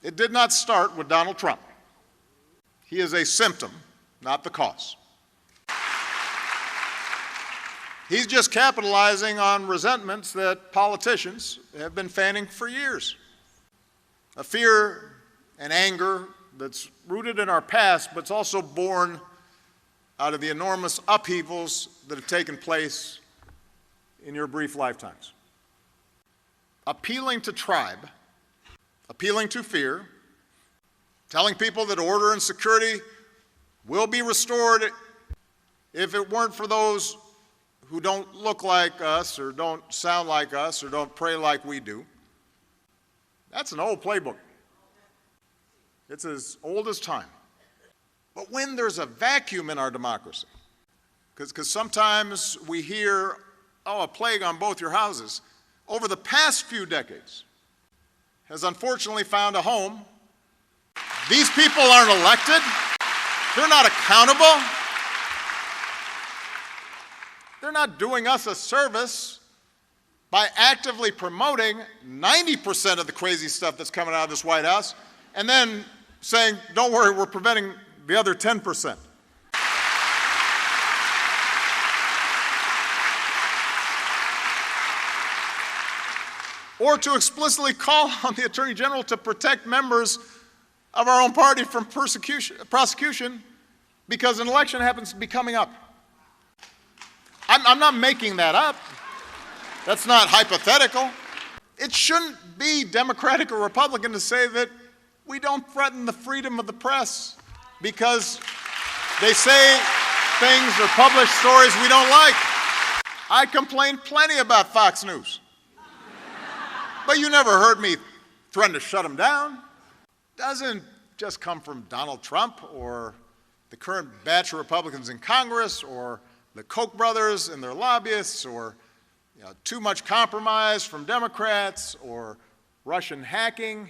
It did not start with Donald Trump. He is a symptom, not the cause. He's just capitalizing on resentments that politicians have been fanning for years. A fear and anger that's rooted in our past, but it's also born out of the enormous upheavals that have taken place in your brief lifetimes. Appealing to tribe, appealing to fear, telling people that order and security will be restored if it weren't for those who don't look like us or don't sound like us or don't pray like we do. That's an old playbook. It's as old as time. But when there's a vacuum in our democracy, because sometimes we hear, oh, a plague on both your houses, over the past few decades has unfortunately found a home. These people aren't elected. They're not accountable. They're not doing us a service by actively promoting 90% of the crazy stuff that's coming out of this White House and then saying, don't worry, we're preventing the other 10%. Or to explicitly call on the Attorney General to protect members of our own party from prosecution because an election happens to be coming up. I'm not making that up. That's not hypothetical. It shouldn't be Democratic or Republican to say that we don't threaten the freedom of the press because they say things or publish stories we don't like. I complain plenty about Fox News. But you never heard me threaten to shut them down. Doesn't just come from Donald Trump or the current batch of Republicans in Congress or the Koch brothers and their lobbyists or too much compromise from Democrats or Russian hacking.